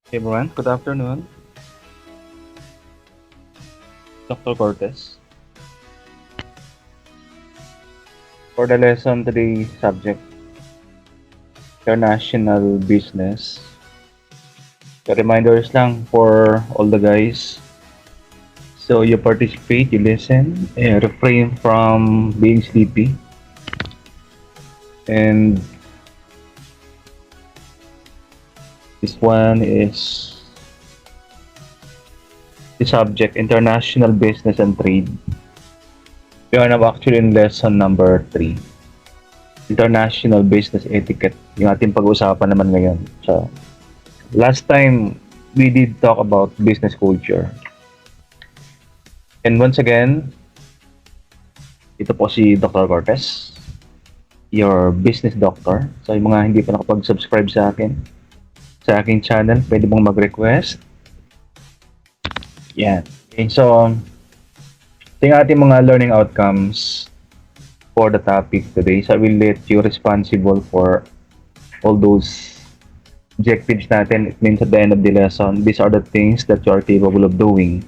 Hey everyone, good afternoon. Dr. Cortez. For the lesson today subject, international business. The reminders lang for all the guys. So you participate, you listen, and refrain from being sleepy. And this one is the subject, international business and trade. We are now actually in lesson number 3. International business etiquette. Yung ating pag-uusapan naman ngayon. So, last time, we did talk about business culture. And once again, ito po si Dr. Cortez, your business doctor. So, yung mga hindi pa nakapag-subscribe sa akin, sa aking channel, pwede mong mag-request. Yan. Okay, so, ito yung ating mga learning outcomes for the topic today. So, I will let you responsible for all those objectives natin. It means at the end of the lesson, these are the things that you are capable of doing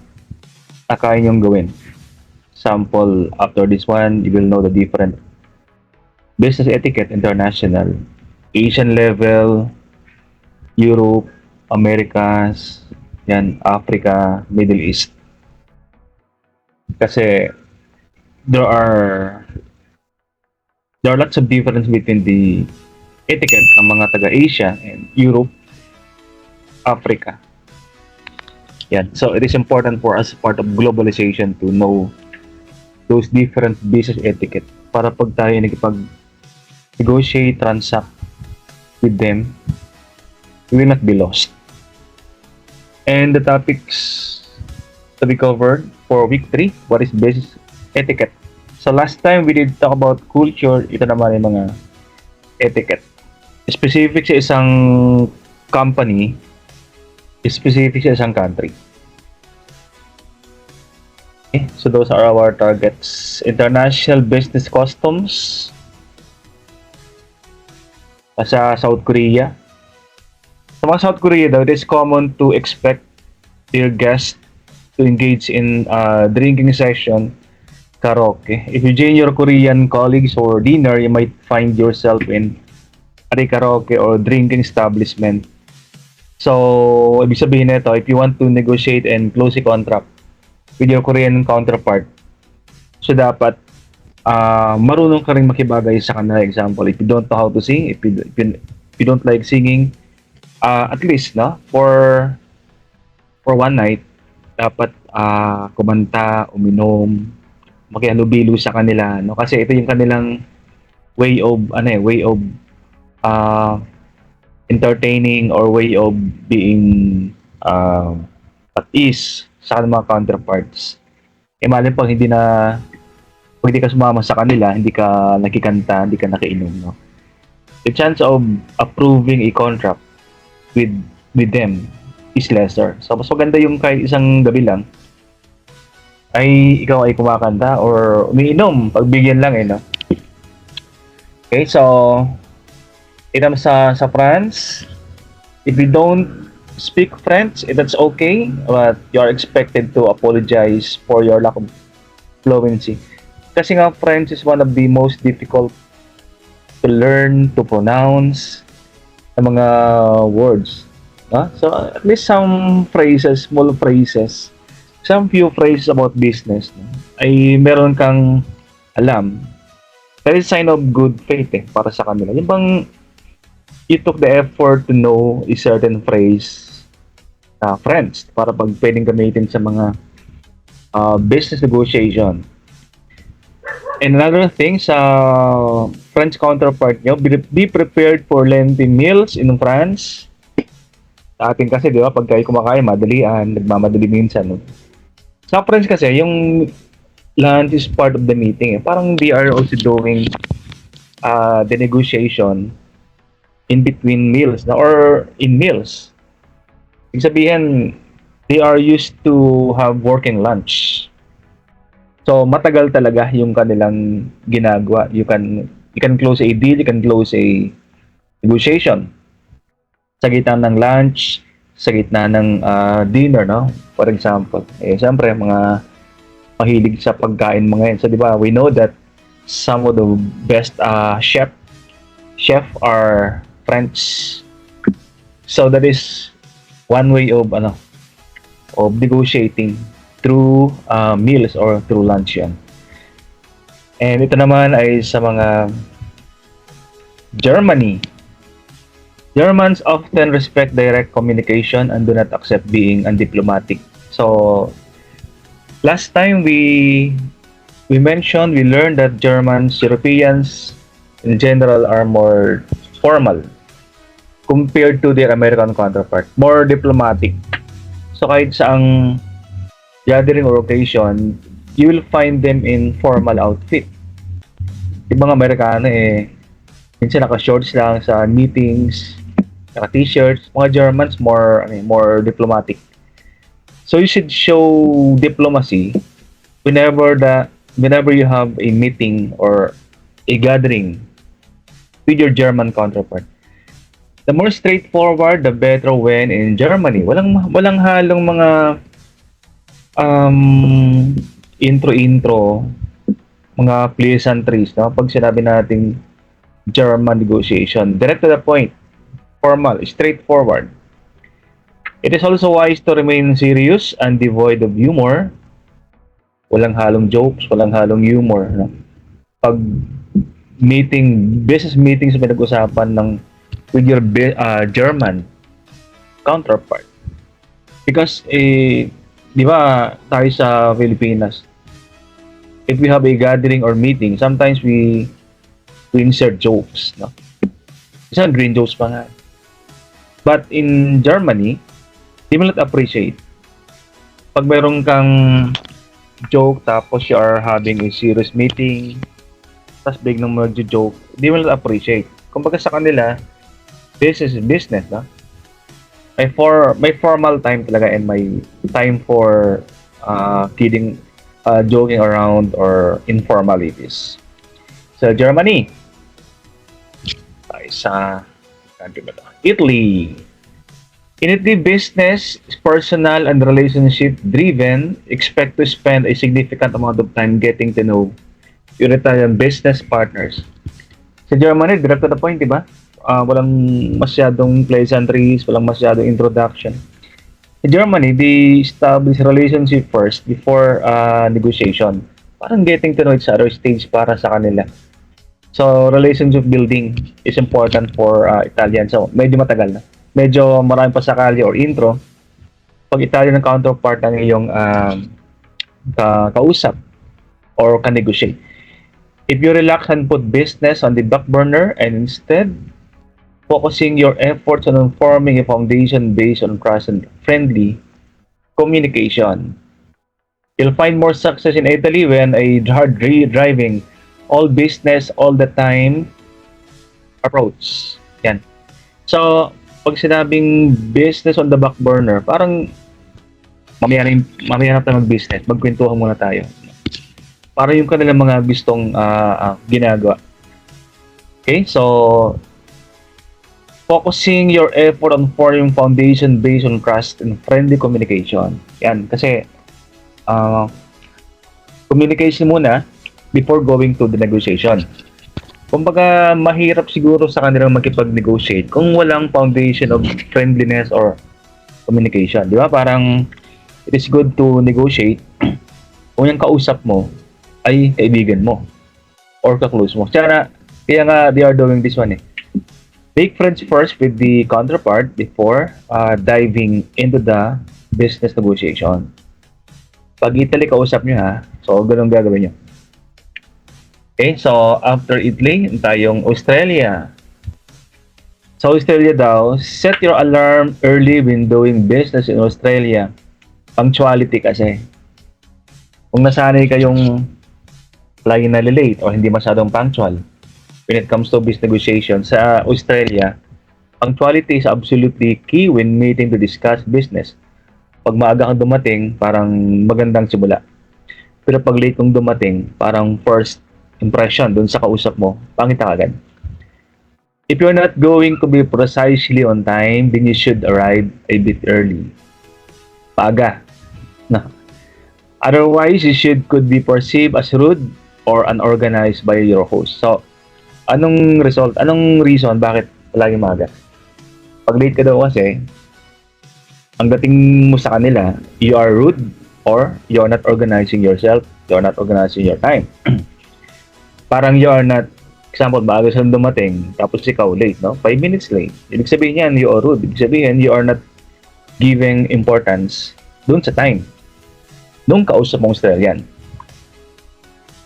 na kaya nyong gawin. Sample, after this one, you will know the different business etiquette international, Asian level, Europe, Americas, yan, Africa, Middle East. Kasi there are lots of difference between the etiquette ng mga taga-Asia and Europe, Africa. Yan. So it is important for us part of globalization to know those different business etiquette para pag tayo nagkipag-negotiate, transact with them, we will not be lost. And the topics to be covered for week 3, what is business etiquette? So last time we did talk about culture, ito naman yung mga etiquette. Specific sa isang company, specific sa isang country. Okay, so those are our targets. International business customs sa South Korea. Sa mga South Korea daw, it is common to expect their guests to engage in drinking session, karaoke. If you join your Korean colleagues for dinner, you might find yourself in a karaoke or drinking establishment. So, ibig sabihin nito, if you want to negotiate and close a contract with your Korean counterpart, so dapat marunong ka rin makibagay sa kanila. Example, if you don't know how to sing, if you don't like singing, at least, no, for one night, dapat kumanta, uminom, makihalubilo sa kanila, no? Kasi ito yung kanilang way of uh, entertaining or way of being at ease sa mga counterparts. Imagine pag hindi ka sumama sa kanila, hindi ka nakikanta, hindi ka nakiinom, no? The chance of approving a contract with them is lesser. So, mas maganda yung kahit isang gabi lang ay ikaw ay kumakanta or umiinom, pagbigyan lang no? Okay, so itam sa France, if you don't speak French, that's okay, but you are expected to apologize for your lack of fluency. Kasi nga French is one of the most difficult to learn, to pronounce ng mga words. So at least some phrases, small phrases, some few phrases about business ay meron kang alam. That is sign of good faith para sa kanila. Yung bang you took the effort to know a certain phrase French para pag pwedeng gamitin sa mga business negotiation. And another thing sa French counterpart nyo, be prepared for lengthy meals in France. Sa atin kasi, di ba, pag kayo kumakain, madalian, nagmamadali minsan. No? Sa French kasi, yung lunch is part of the meeting. Parang they are also doing the negotiation in between meals or in meals. Ibig sabihin, they are used to have working lunch. So matagal talaga yung kanilang ginagawa. You can close a deal, you can close a negotiation sa gitna ng lunch, sa gitna ng dinner, no? For example, siyempre, mga mahilig sa pagkain mga yan. So, di ba, we know that some of the best chef are French. So, that is one way of negotiating through meals or through lunch yan. And ito naman ay sa mga Germany. Germans often respect direct communication and do not accept being undiplomatic. So, last time we learned that Germans, Europeans in general are more formal compared to their American counterpart, more diplomatic. So kahit saang gathering or occasion, you will find them in formal outfit. Ibang Amerikano minsan naka-shorts lang sa meetings, naka-t-shirts. Mga Germans more diplomatic. So you should show diplomacy whenever you have a meeting or a gathering with your German counterpart. The more straightforward, the better when in Germany. Walang halong mga intro, mga pleasantries, no? Pag sinabi nating German negotiation, direct to the point, formal, straightforward. It is also wise to remain serious and devoid of humor. Walang halong jokes, walang halong humor, no? Pag business meetings pinag-usapan with your German counterpart. Because, di ba, tayo sa Pilipinas, if we have a gathering or meeting, sometimes we insert jokes, no? Isang green jokes pa nga. But in Germany, they will not appreciate. Pag mayroon kang joke, tapos you are having a serious meeting, tapos biglang mag-joke, they will not appreciate. Kumbaga sa kanila, this is business, no? May formal time talaga and may time for kidding, joking around or informalities. So, Germany. Tayo sa country ba ito? Italy. In Italy, business is personal and relationship driven. Expect to spend a significant amount of time getting to know your Italian business partners. Sa Germany, direct to the point, di ba? Walang masyadong pleasantries, walang masyadong introduction. In Germany, they establish relationship first before negotiation. Parang getting to know each other stage para sa kanila. So, relationship building is important for Italian. So, medyo matagal na. Medyo marami pa sakali or intro. Pag Italian ng counterpart ng iyong kausap or ka-negotiate. If you relax and put business on the back burner and instead focusing your efforts on forming a foundation based on trust and friendly communication. You'll find more success in Italy when a hard driving all business all the time approach. Yan. So, pag sinabing business on the back burner, parang mamaya na tayo mag-business, magkwentuhan muna tayo. Para yung kanilang mga gustong ginagawa. Okay, so focusing your effort on forming foundation based on trust and friendly communication. Yan, kasi communication muna before going to the negotiation. Kumbaga, mahirap siguro sa kanilang makipag-negotiate kung walang foundation of friendliness or communication. Di ba? Parang it is good to negotiate kung yung kausap mo ay kaibigan mo or ka-close mo. Kaya nga they are doing this one. Make friends first with the counterpart before diving into the business negotiation. Pag Italy, kausap nyo ha. So, ganun gagawin nyo. Okay, so after Italy, tayong Australia. Sa Australia daw, set your alarm early when doing business in Australia. Punctuality kasi. Kung nasanay kayong lagi na late o hindi masyadong punctual when it comes to business negotiation sa Australia, punctuality is absolutely key when meeting to discuss business. Pag maaga kang dumating, parang magandang simula. Pero pag late kang dumating, parang first impression dun sa kausap mo, pangit agad. If you're not going to be precisely on time, then you should arrive a bit early. Maaga. No. Otherwise, you could be perceived as rude or unorganized by your host. So, anong result? Anong reason bakit lagi maaga? Pag late ka daw kasi, ang dating mo sa kanila, you are rude or you are not organizing yourself, you are not organizing your time. Parang you are not, example, maaga silang dumating, tapos ikaw late, no? 5 minutes late. Ibig sabihin yan, you are rude. Ibig sabihin, you are not giving importance dun sa time. Nung kausap mong Australian.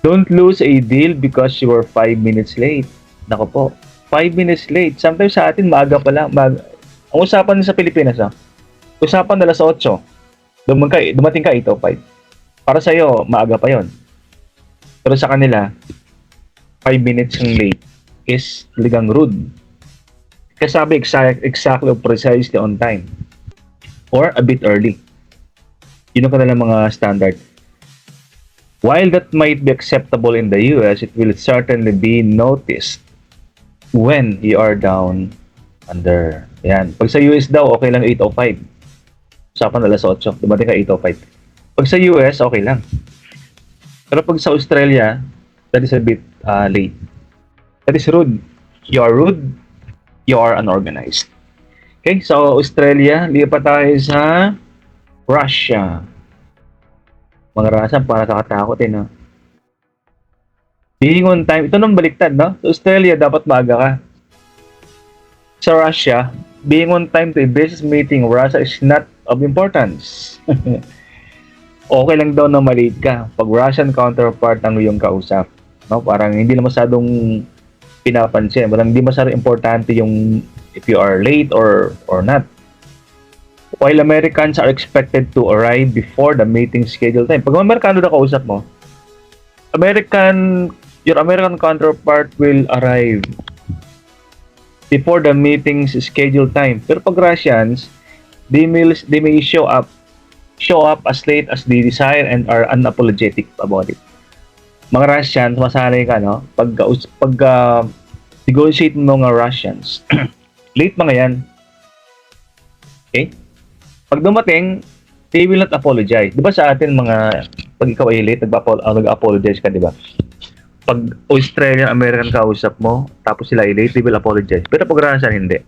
Don't lose a deal because you were 5 minutes late. Nako po, 5 minutes late. Sometimes sa atin, maaga pa lang. Ang usapan sa Pilipinas, usapan na alas 8. Dumating ka 8:05. Para sa'yo, maaga pa yon. Pero sa kanila, 5 minutes yung late is talagang rude. Kasabi exactly or precisely on time. Or a bit early. Yun ang kanilang mga standard. While that might be acceptable in the US, it will certainly be noticed when you are down under. Yan. Pag sa US daw, okay lang 8:05. Usapan alas 8. Dumating ka 8:05. Pag sa US, okay lang. Pero pag sa Australia, that is a bit late. That is rude. You are rude. You are unorganized. Okay, so Australia, lipat tayo sa Russia. Mga Russia, para kakatakot no? Being on time, ito nang baliktad, no? Sa Australia, dapat maaga ka. Sa Russia, being on time to a business meeting, Russia is not of importance. Okay lang daw na malate ka pag Russian counterpart ang iyong kausap. No? Parang hindi na masyadong pinapansin. Parang hindi masyadong importante yung if you are late or not. While Americans are expected to arrive before the meeting schedule time. Pag Amerikano na kausap mo, your American counterpart will arrive before the meeting's schedule time. Pero pag Russians, they may show up as late as they desire and are unapologetic about it. Mga Russians, masanay ka, no? Pag negotiate mo mga Russians, late mga yan. Okay? Pag dumating, they will not apologize. Di ba sa atin mga, pag ikaw ay late, nag-apologize ka, di ba? Pag Australian American kausap mo, tapos sila ay late, they will apologize. Pero pag Russian, hindi.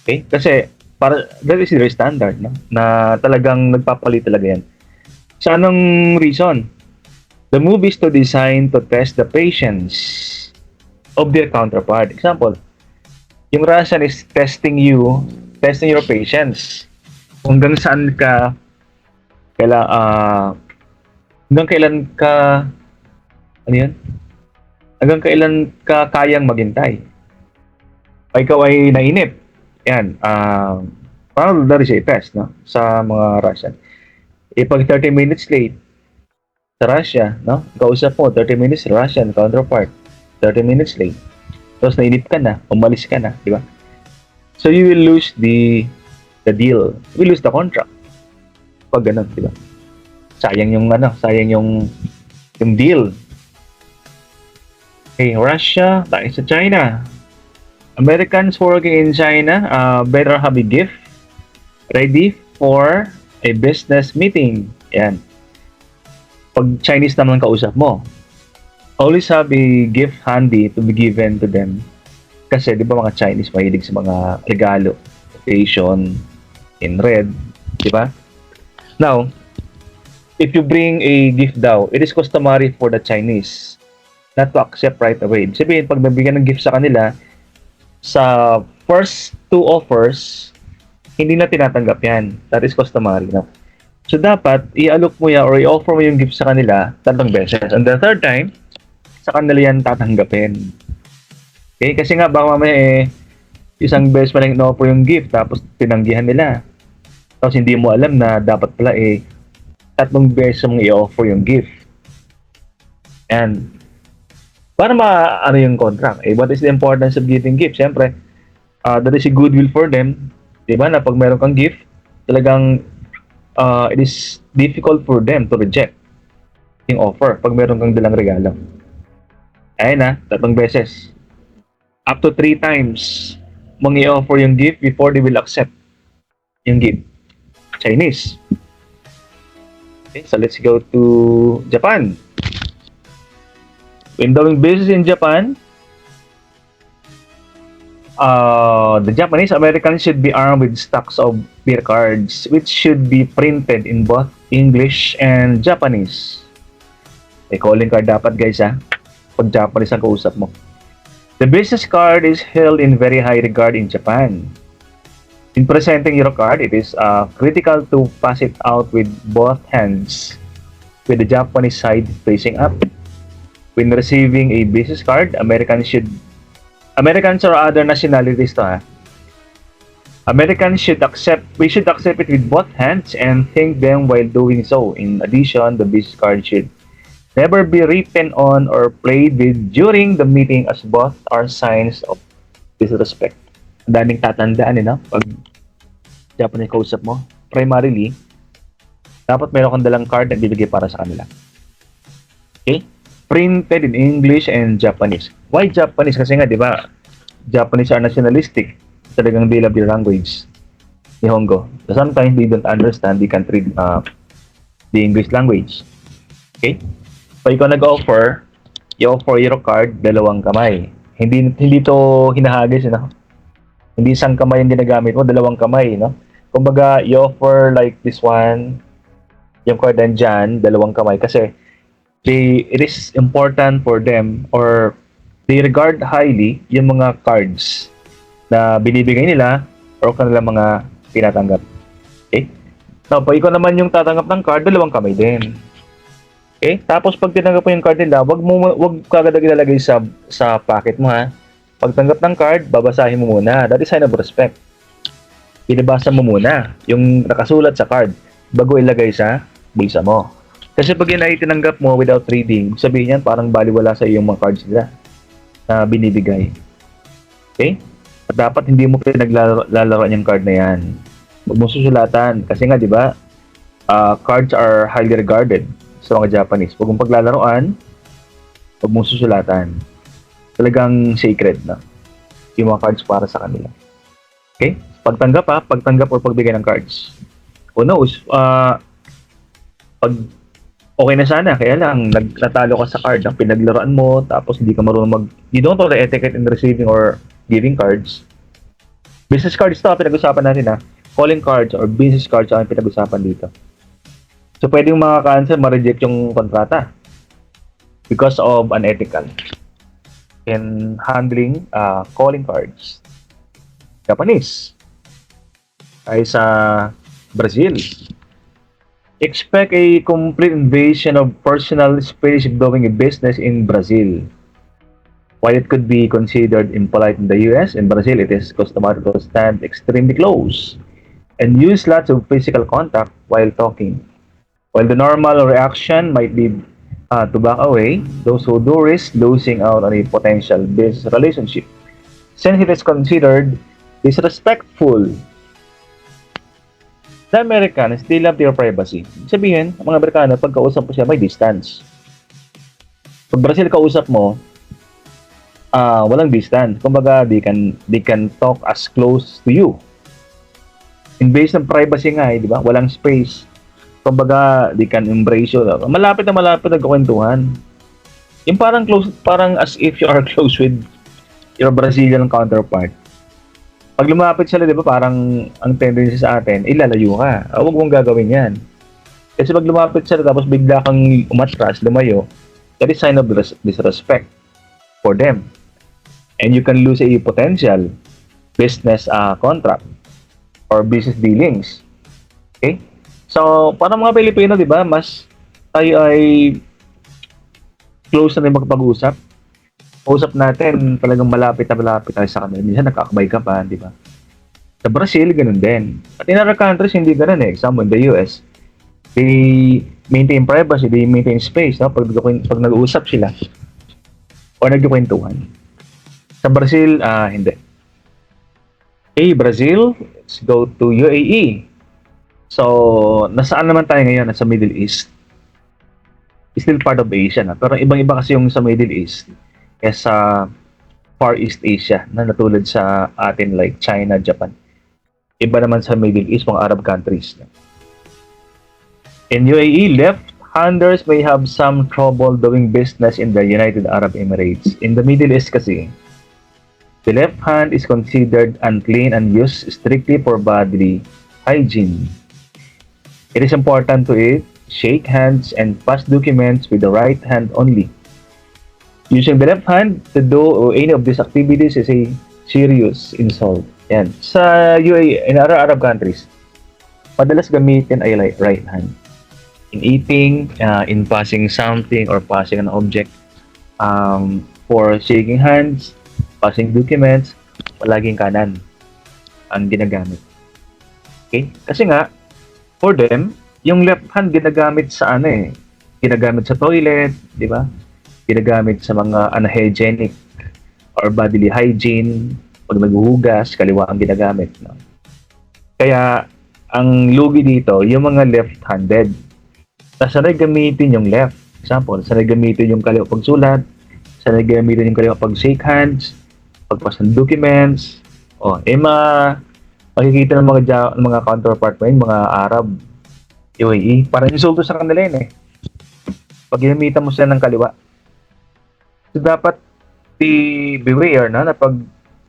Okay? Kasi, that is their standard, no? Na talagang nagpapalit talaga yan. Sa anong reason? The move is to design to test the patience of their counterpart. Example, yung Russian is testing your patience. Hanggang saan ka hanggang kailan ka hanggang kailan ka kayang maghintay. O ikaw ay nainip. Yan, parang there is a test, no? Sa mga Russian. Pag 30 minutes late sa Russia, no? Kausap mo, 30 minutes Russian counterpart. 30 minutes late. Tapos nainip ka na, umalis ka na, di ba? So you will lose the deal. You will lose the contract. Pag ganun, di ba? Sayang yung deal. Okay, Russia, tayo sa China. Americans working in China better have a gift ready for a business meeting. Yan. Pag Chinese naman kausap mo, always have a gift handy to be given to them. Kasi di ba mga Chinese mahilig sa mga regalo, occasion, in red, di ba? Now, if you bring a gift daw, it is customary for the Chinese not to accept right away. Ibig sabihin, pag nabigyan ng gift sa kanila, sa first two offers, hindi na tinatanggap yan. That is customary. No? So, dapat, i-alok mo yan or i-offer mo yung gift sa kanila 3 beses. And the third time, sa kanila yan tatanggapin. Okay? Kasi nga, baka mamaya isang beses pa lang in-offer yung gift, tapos tinanggihan nila. Tapos hindi mo alam na dapat pala 3 beses mong i-offer yung gift. And, para maano yung contract. What is the importance of giving gift? Siyempre, that is a goodwill for them. Diba? Na pag meron kang gift, talagang it is difficult for them to reject yung offer pag meron kang dalang regalo. Ayun 3 beses. Up to 3 times mong i-offer yung gift before they will accept yung gift. Chinese. Okay, so let's go to Japan. When doing business in Japan, the Japanese Americans should be armed with stacks of beer cards, which should be printed in both English and Japanese. May calling card dapat, guys, ha? Pag Japanese ang kausap mo. The business card is held in very high regard in Japan. In presenting your card, it is critical to pass it out with both hands, with the Japanese side facing up. When receiving a business card, Americans or other nationalities to, ha? We should accept it with both hands and thank them while doing so. In addition, the business card should never be written on or played with during the meeting as both are signs of disrespect. Ang daming tatandaan, pag Japanese kausap mo. Primarily, dapat meron kang dalang card na bibigay para sa kanila. Okay? Printed in English and Japanese. Why Japanese? Kasi nga, di ba, Japanese are nationalistic. Talagang they love their language. Nihongo. So sometimes they don't understand, they can't read the English language. Okay? So ikaw nag-offer, i-offer your card, dalawang kamay. Hindi to hinahagis, Hindi isang kamay yung ginagamit mo, dalawang kamay, Kumbaga, i-offer like this one, yung card nandyan, dalawang kamay. Kasi, it is important for them or they regard highly yung mga cards na binibigay nila or kanilang mga tinatanggap. Okay? Now, pag ikaw naman yung tatanggap ng card, dalawang kamay din. Okay? Tapos pag tinanggap mo yung card nila, wag kagad ilalagay sa pocket mo, ha. Pag tanggap ng card, babasahin mo muna. That is sign of respect. Binabasa mo muna yung nakasulat sa card bago ilagay sa bulsa mo. Kasi pag yun ay tinanggap mo without reading, sabihin yan parang baliwala sa yung mga cards nila na binibigay. Okay? At dapat hindi mo pinaglalaroan yung card na yan. Huwag mo susulatan. Kasi nga, di ba, cards are highly regarded sa mga Japanese. Huwag mong paglalaroan, huwag mong susulatan. Talagang sacred na yung mga cards para sa kanila. Okay? Pagtanggap or pagbigay ng cards. Who knows, pag okay na sana, kaya lang natalo ka sa card ng pinaglaruan mo, tapos hindi ka marunong you don't know the etiquette in receiving or giving cards. Business cards to, pinag-usapan natin, calling cards or business cards ang pinag-usapan dito. So pwedeng cancel, ma-reject yung kontrata because of unethical in handling calling cards. Japanese ay sa Brazil. Expect a complete invasion of personal space doing a business in Brazil. While it could be considered impolite in the US, in Brazil it is customary to stand extremely close and use lots of physical contact while talking. While the normal reaction might be to back away, those who do risk losing out on a potential business relationship, since it is considered disrespectful. The Americans, they love their privacy. Sabihin, ang mga Amerikano, pag kausap mo siya, may distance. Pag Brazil kausap mo, walang distance. Kumbaga, they can talk as close to you. In base ng privacy nga, di ba? Walang space. Kumbaga, they can embrace you. Malapit na nagkukwentuhan. Yung parang as if you are close with your Brazilian counterpart. Pag lumapit sila, di ba, parang ang tendency sa atin, ilalayo ka. Huwag mong gagawin yan. Kasi pag lumapit sila, tapos bigla kang umatras, lumayo, that is sign of disrespect for them. And you can lose a potential business contract or business dealings. Okay? So, para mga Pilipino, di ba, mas tayo ay close na rin makapag-usap. Usap natin, talagang malapit tayo sa kanila. Minsan nakakabay ka pa, di ba? Sa Brazil, ganun din. At in other countries, hindi ganun eh. Example, in the US, they maintain privacy, they maintain space, no? Pag nag-uusap sila o nagkukwentuhan. Sa Brazil, hindi. Okay, Brazil, let's go to UAE. So, nasaan naman tayo ngayon? Nasa Middle East. It's still part of Asia, na. Pero ibang-iba kasi yung sa Middle East. Kesa Far East Asia na natulad sa atin like China, Japan. Iba naman sa Middle East, mga Arab countries. In UAE, left-handers may have some trouble doing business in the United Arab Emirates. In the Middle East kasi, the left hand is considered unclean and used strictly for bodily hygiene. It is important to eat, shake hands, and pass documents with the right hand only. Using the left hand to do any of these activities is a serious insult. Yan. Sa UAE, in other Arab countries, madalas gamitin ay like right hand. In eating, in passing something or passing an object, for shaking hands, passing documents, palaging kanan ang ginagamit. Okay? Kasi nga, for them, yung left hand ginagamit sa ginagamit sa toilet, di ba? Ginagamit sa mga unhygienic or bodily hygiene, pag maghuhugas, kaliwa ang ginagamit. No? Kaya, ang lugi dito, yung mga left-handed, sanay gamitin yung left. Example, sanay gamitin yung kaliwa pagsulat, sanay gamitin yung kaliwa pag-shake hands, pagpas ng documents, makikita ng mga counterpart mo yun, mga Arab, UAE, parang insulto sa kanila yun eh. Pag ginamitan mo sila ng kaliwa. So, dapat beware na pag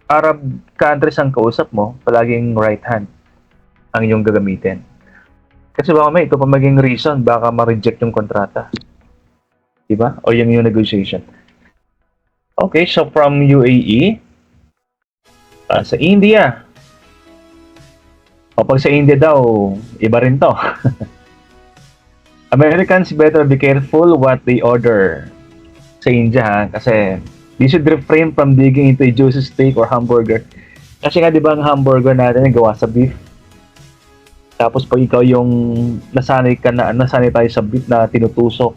Arab countries ang kausap mo, palaging right hand ang iyong gagamitin. Kasi baka ito pa maging reason, baka ma-reject yung kontrata. Diba? O yung negotiation. Okay, so from UAE, sa India. O pag sa India daw, iba rin to. Americans better be careful what they order sa India ha, kasi they should refrain from digging into a juicy steak or hamburger. Kasi nga, di ba, ang hamburger natin ay gawa sa beef. Tapos pag ikaw yung nasanay tayo sa beef na tinutusok,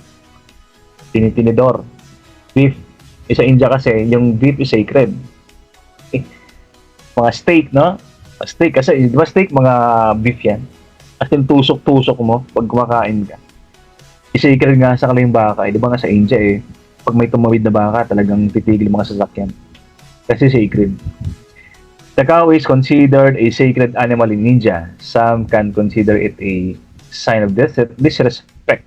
tinitinidor. Beef. Sa India kasi, yung beef is sacred. Mga steak, no? Steak, kasi, di ba steak, mga beef yan. As in, tusok-tusok mo pag kumakain ka. Sacred nga sa kalayong baka. Di ba nga sa India pag may tumawid na baka, talagang titigil mga sasakyan. Kasi sacred. The cow is considered a sacred animal in India. Some can consider it a sign of disrespect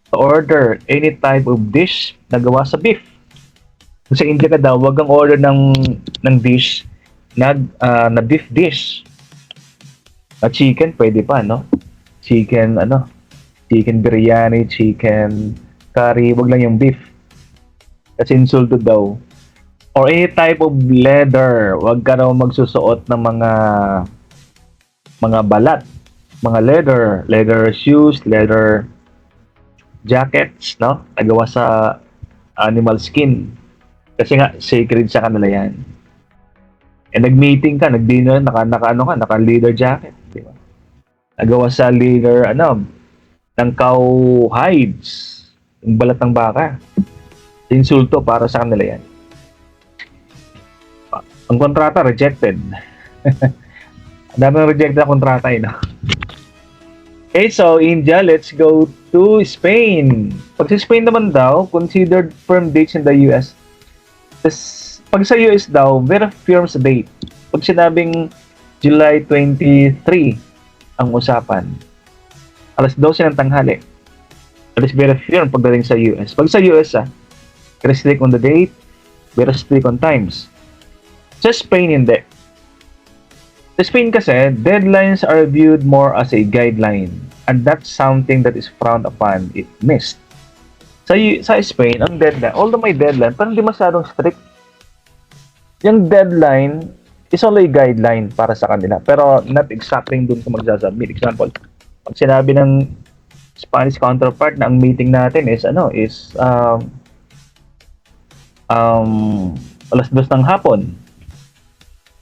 to order any type of dish na gawa sa beef. Kung sa India ka daw, wag kang order ng dish na beef dish. Chicken, pwede pa, no? Chicken biryani, chicken curry, wag lang yung beef. Kasi insulto daw. Or any type of leather. Huwag ka raw magsusuot ng mga balat. Mga leather shoes, leather jackets, no? Nagawa sa animal skin. Kasi nga, sacred sa kanila yan. Nag-meeting ka, nag-dinner, naka-leather jacket. Di ba? Nagawa sa leather, ng cow hides. Yung balat ng baka. Insulto para sa kanila yan. Ang kontrata, rejected. Ang dami ng rejected na kontrata no? Okay, so India, let's go to Spain. Pag sa Spain naman daw, considered firm dates in the US. Pag sa US daw, very firm sa date. Pag sinabing July 23 ang usapan, alas 12 ng tanghali. Alas very firm pagdating sa US. Pag sa US, very strict on the date, very strict on times. Sa Spain, hindi. Sa Spain kasi, deadlines are viewed more as a guideline and that's something that is frowned upon if missed. Sa Spain, ang deadline, although may deadline, pero hindi masyadong strict. Yung deadline is only a guideline para sa kanila, pero not exactly dun sa magsasubmit. Example, pag sinabi ng Spanish counterpart na ang meeting natin is alas 2 ng hapon.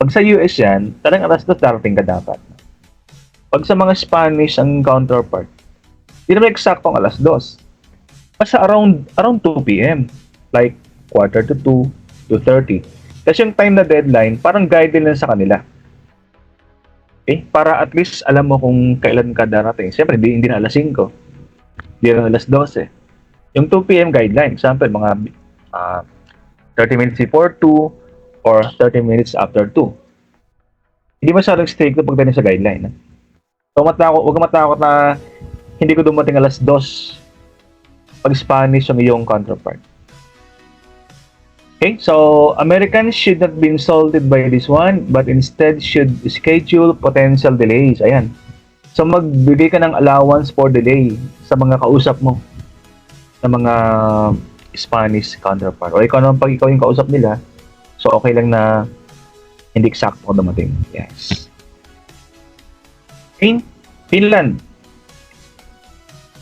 Pag sa US yan, talagang alas 2 darating ka dapat. Pag sa mga Spanish ang counterpart, hindi naman eksaktong alas 2. Basta around 2 p.m. Like quarter to 2, 2:30. Kasi yung time na deadline, parang guideline lang sa kanila. Okay? Para at least alam mo kung kailan ka darating. Siyempre, hindi na alas 5. Hindi na alas 12. Yung 2 p.m. guideline, example, mga 30 minutes before 2 or 30 minutes after 2. Hindi masyadong strict pagdating sa guideline. So huwag kang matakot na hindi ko dumating alas 2 pag Spanish yung iyong counterpart. Okay, so Americans should not be insulted by this one, but instead should schedule potential delays. Ayan. So magbigay ka ng allowance for delay sa mga kausap mo, sa mga Spanish counterpart. O ikaw naman pag ikaw yung kausap nila, so okay lang na hindi eksakto ko dumating. Yes. Okay, Finland.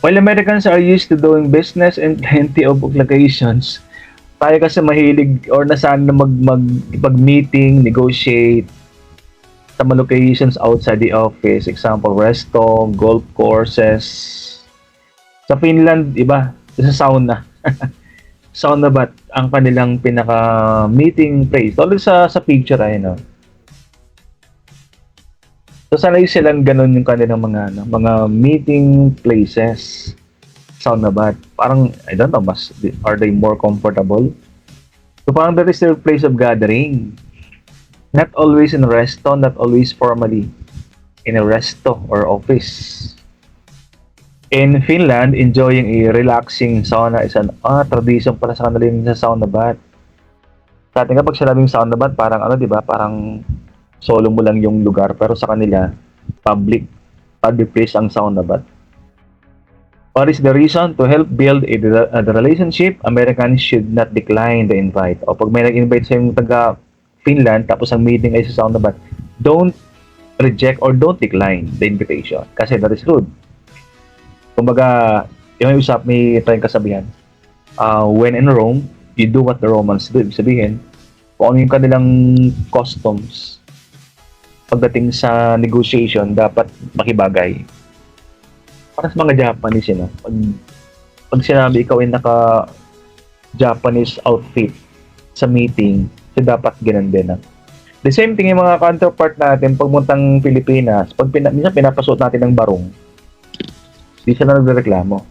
While Americans are used to doing business in plenty of locations, tayo kasi mahilig or nasan na mag-meeting, negotiate sa mga locations outside the office. Example, resto, golf courses. Sa Finland, iba, sa sauna. Sauna bath ang kanilang pinaka-meeting place. Tulad sa picture ay no. So sanay silang ganun yung kanilang mga meeting places. Sauna bath. Parang, I don't know, are they more comfortable? So parang that is their place of gathering. Not always in a resto, not always formally in a resto or office. In Finland, enjoying a relaxing sauna is an tradition pala sa kanila yung sa sauna bath. Sa atin kapag sinabing sauna bath, parang ano, di ba? Parang solo mo lang yung lugar. Pero sa kanila, public place ang sauna bath. What is the reason? To help build a relationship, Americans should not decline the invite. O pag may nag-invite sa yung taga Finland, tapos ang meeting ay sa sauna bath, don't reject or don't decline the invitation. Kasi that is rude. Kumbaga, yung usap may tayong kasabihan, when in Rome, you do what the Romans do. Ibig sabihin, kung ano yung kanilang customs, pagdating sa negotiation, dapat makibagay. Para sa mga Japanese, you know, pag sinabi ikaw ay naka-Japanese outfit sa meeting, so dapat ganun din. The same thing yung mga counterpart natin pagmuntang Pilipinas, minsan pinapasuot natin ng barong, di sila nagreklamo.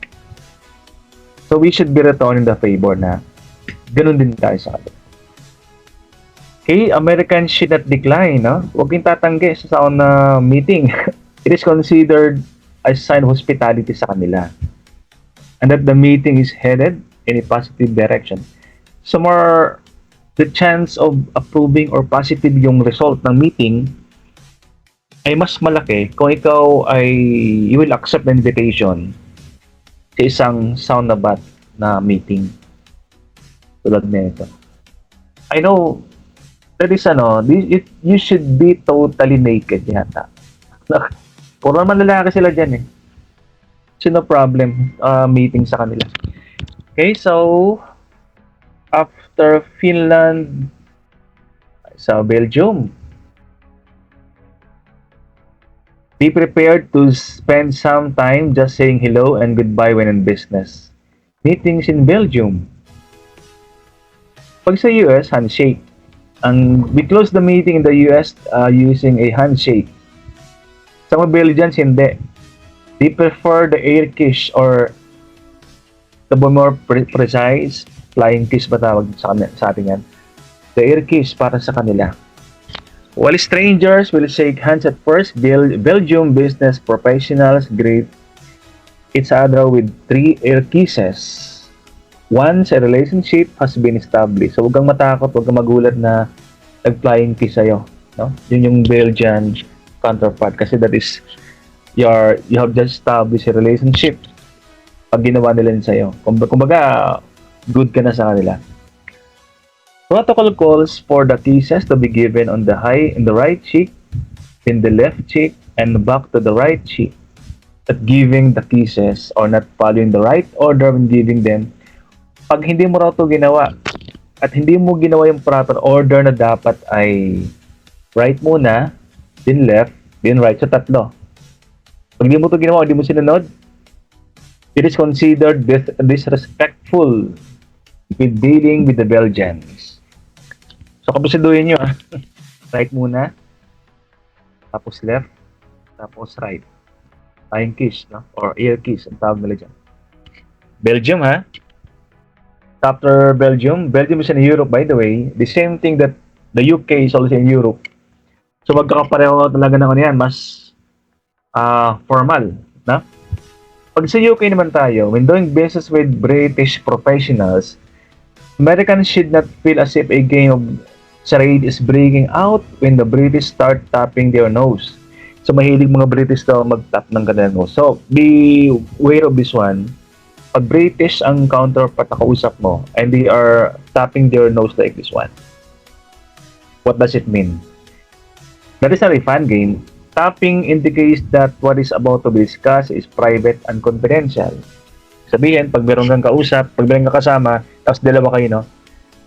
So we should be returning the favor na ganun din tayo sa kanila. Okay, Americans should not decline, no? Huwag yung tatanggi sa sauna meeting. It is considered a sign of hospitality sa kanila. And that the meeting is headed in a positive direction. So more the chance of approving or positive yung result ng meeting ay mas malaki kung ikaw ay you will accept the invitation sa isang sauna bath na meeting. Tulad nito. I know that is you should be totally naked yata. Puro naman lalaki sila dyan eh. So no problem meeting sa kanila. Okay, so after Finland, sa Belgium, be prepared to spend some time just saying hello and goodbye when in business. Meetings in Belgium. Pag sa US, handshake. We close the meeting in the US using a handshake. Sa mga Belgians, hindi. They prefer the air kiss or the more precise, flying kiss ba tawag sa atin yan? The air kiss para sa kanila. While strangers will shake hands at first, Belgium business professionals greet each other with 3 air kisses. Once a relationship has been established. So huwag kang matakot, huwag kang magulat na nag-flying kiss sa'yo. No? Yun yung Belgian counterpart kasi that is you have just established a relationship pag ginawa nila yun sa'yo. Kumbaga, good ka na sa kanila. Protocol calls for the kisses to be given on the right cheek, in the left cheek, and back to the right cheek. At giving the kisses or not following the right order when giving them, pag hindi mo raw ito ginawa at hindi mo ginawa yung proper order na dapat ay right muna, then left, then right. So tatlo. Pag hindi mo ito ginawa, hindi mo sinunod, it is considered disrespectful with dealing with the Belgians. So kapasaduhin nyo right muna, tapos left, tapos right. Flying kiss, no? Or ear kiss, ang tawag nila dyan. Belgium, ha? After Belgium is in Europe, by the way. The same thing that The UK is also in Europe. So magkakapareho talaga ng ano yan, mas formal, na? Pag sa UK naman tayo, when doing business with British professionals, Americans should not feel as if a game of charade is breaking out when the British start tapping their nose. So mahilig mga British daw mag-tap ng kanilang nose. So be aware of this one. Pag British ang counterpart na kausap mo and they are tapping their nose like this one, what does it mean? That is not a fun game. Tapping indicates that what is about to be discussed is private and confidential. Sabihin, pag meron kang kausap, pag meron kang kasama, tapos dalawa kayo, no?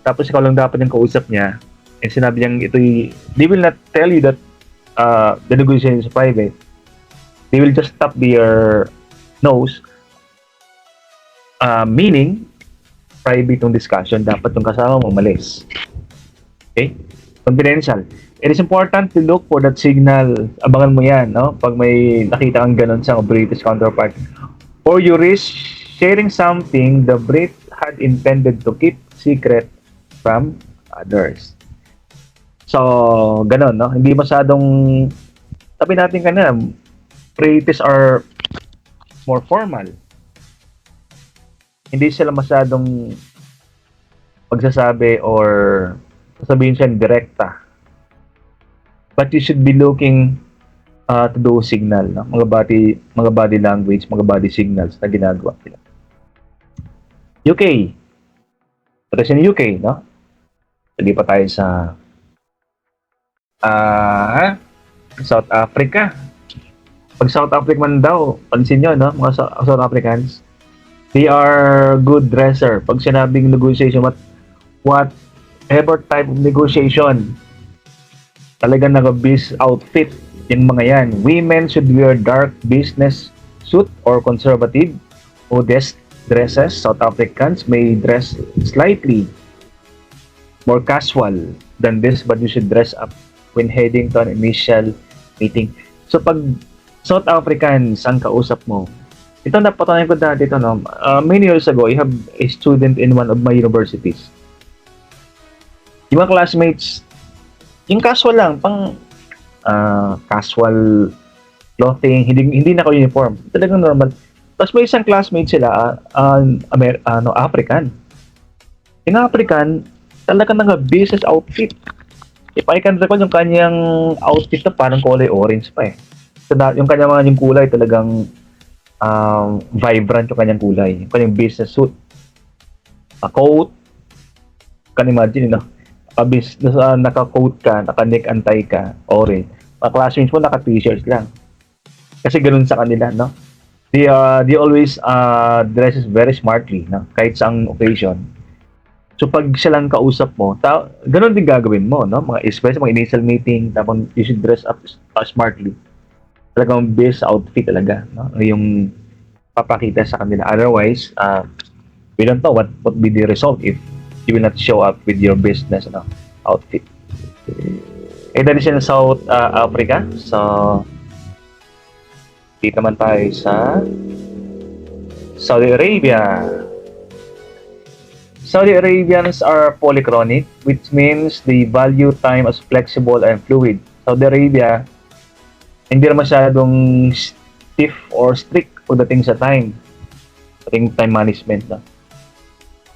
Tapos ikaw lang dapat yung kausap niya, and sinabi niyang ito'y, they will not tell you that the negotiation is private. They will just tap their nose, meaning, private yung discussion, dapat yung kasama mo umalis. Okay? Confidential. It is important to look for that signal. Abangan mo yan, no? Pag may nakita kang ganun sa British counterpart. Or you risk sharing something the Brit had intended to keep secret from others. So, ganun, no? Hindi masyadong, sabi natin kanina, British are more formal. Hindi sila masyadong magsasabi or sasabihin siya direkta. But you should be looking to those signal, no? Mga body language, mga body signals na ginagawa nila. UK. Ito sa UK, no? Hindi pa tayo sa South Africa. Pag South Africa man daw, pansin nyo, no? Mga South Africans, they are good dresser. Pag sinabing negotiation, whatever type of negotiation, talagang naka-biz outfit yung mga yan. Women should wear dark business suit or conservative, modest dresses. South Africans may dress slightly more casual than this, but you should dress up when heading to an initial meeting. So pag South Africans ang kausap mo, ito napatunayan ko dati ito, no? Many years ago, I have a student in one of my universities. Yung mga classmates, yung casual lang, pang casual clothing, hindi naka-uniform. Talagang normal. Tapos may isang classmate sila, African. Yung African, talagang naka-business outfit. If I can recall, yung kanyang outfit na parang kulay orange pa eh. So, yung kanyang yung kulay talagang vibrant yung kanyang kulay. Yung kanyang business suit. A coat. Can imagine, no? Naka-coat ka, naka-neck and tie ka, orange. Mga classmates mo, naka-t-shirts lang. Kasi ganun sa kanila, no? They always dresses very smartly, no? Kahit saang occasion. So, pag silang kausap mo, ganun din gagawin mo, no? Especially mga initial meeting, tapos you should dress up smartly. Talagang best outfit talaga, no? Yung papakita sa kanila. Otherwise, we don't know what be the result if you will not show up with your business outfit. That is in South Africa. So, dito naman tayo sa Saudi Arabia. Saudi Arabians are polychronic, which means they value time as flexible and fluid. Saudi Arabia, hindi na masyadong stiff or strict pagdating sa time. Pagdating time management, no?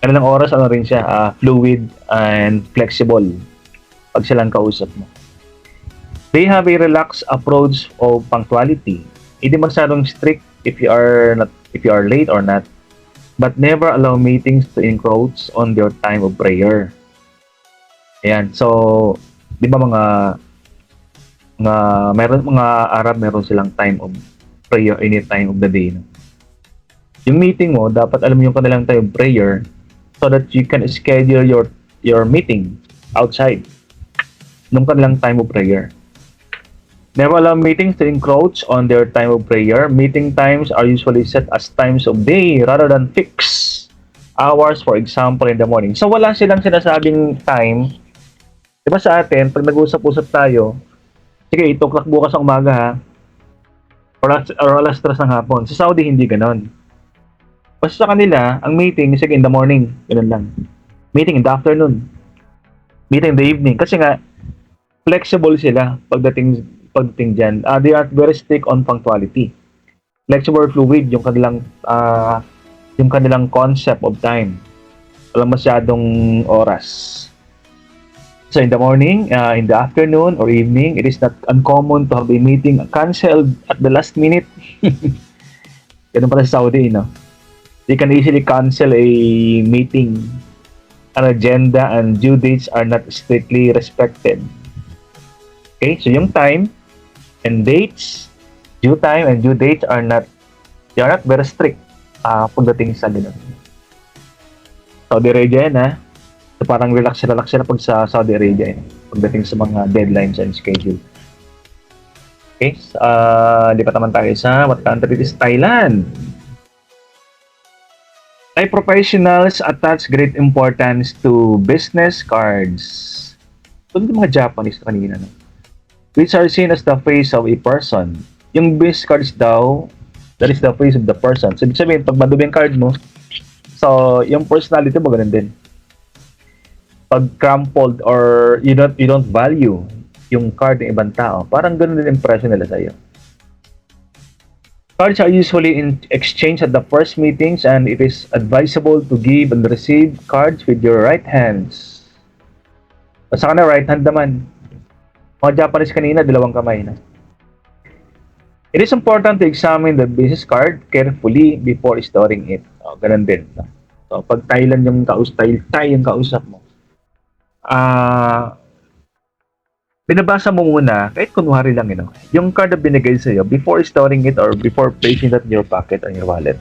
Ano ng oras, rin siya, fluid and flexible pag silang kausap mo. They have a relaxed approach of punctuality. Hindi masyadong strict if you are late or not, but never allow meetings to encroach on their time of prayer. Ayan, so di ba mga Arab meron silang time of prayer any time of the day, no? Yung meeting mo, dapat alam mo yung kanilang time of prayer so that you can schedule your meeting outside nung kanilang time of prayer. Never allow meetings to encroach on their time of prayer. Meeting times are usually set as times of day rather than fixed hours, for example, in the morning. So, wala silang sinasabing time. Diba sa atin, pag nag-usap-usap tayo, sige, 8 o'clock bukas ang umaga, ha? Or alas 3 ng hapon. Sa Saudi, hindi ganon. Basta sa kanila, ang meeting, sige, in the morning. Ganun lang. Meeting in the afternoon. meeting in the evening. Kasi nga, flexible sila pagdating diyan. They are very strict on punctuality. Flexible or fluid yung kanilang concept of time. Walang masyadong oras. So in the morning, in the afternoon or evening, it is not uncommon to have a meeting canceled at the last minute. Ganun pala sa Saudi, no? They can easily cancel a meeting. An agenda and due dates are not strictly respected. Okay, so yung time and dates, due time and due dates they are not very strict pagdating sa ganun. Saudi Arabia yan, ha? So parang relax sila pag sa Saudi Arabia yan, pagdating sa mga deadlines and schedule. Okay, lipat naman tayo sa what country is Thailand. Thai professionals attach great importance to business cards. So, yung mga Japanese kanina, no? Which are seen as the face of a person. Yung business cards daw, that is the face of the person. So, ibig sabihin, pag madumi yung card mo, so, yung personality mo, ganun din. Pag crumpled or you don't value yung card ng ibang tao, parang ganun din impression nila sa'yo. Cards are usually exchanged at the first meetings and it is advisable to give and receive cards with your right hands. Basta ka na right hand naman. Mga Japanese kanina, dalawang kamay na. It is important to examine the business card carefully before storing it. Ganun din. So, pag Thailand yung Thai yung kausap mo, binabasa mo muna, kahit kunwari lang, yung card na binigay sa'yo before storing it or before placing that in your pocket or your wallet.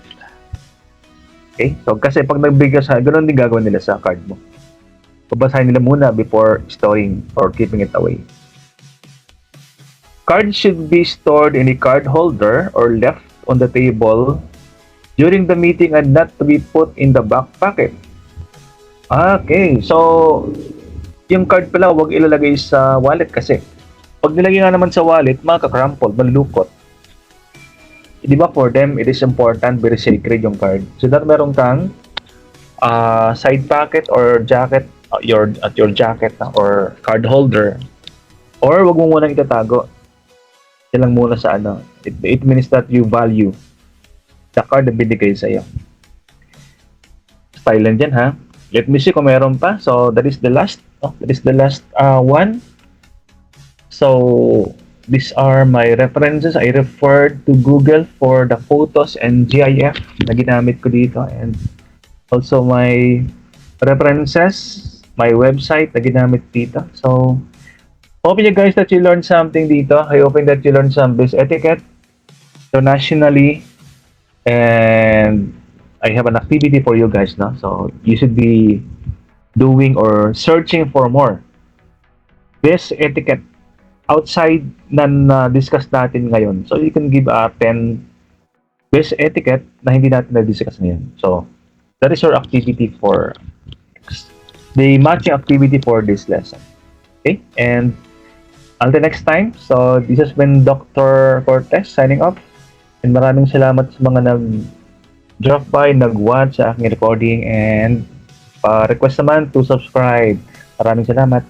Okay? So, kasi pag nagbigay sa, ganoon din gagawin nila sa card mo. Babasahin nila muna before storing or keeping it away. Cards should be stored in a card holder or left on the table during the meeting and not to be put in the back pocket. Okay, so yung card pala huwag ilalagay sa wallet kasi pag nilagay nga naman sa wallet, makaka-crumple, malulukot. Di ba for them, it is important, very sacred yung card. So that meron kang side pocket or jacket, your jacket or card holder, or wag mo munang itatago. Yan lang muna sa it means that you value the card na binigay sa'yo. Thailand yan, ha? Let me see kung meron pa. So that is the last one. So these are my references. I referred to Google for the photos and GIF na ginamit ko dito, and also my references, my website na ginamit dito. So hoping you guys that you learned something dito. I hoping that you learned some business etiquette internationally, and I have an activity for you guys, no? So you should be doing or searching for more best etiquette outside na discuss natin ngayon. So you can give 10 best etiquette na hindi natin na-discuss ngayon. So that is your activity for the matching activity for this lesson. Okay? And until next time, so this has been Dr. Cortez signing off. And maraming salamat sa mga nag-drop by, nag-watch sa aking recording, and request naman to subscribe. Maraming salamat.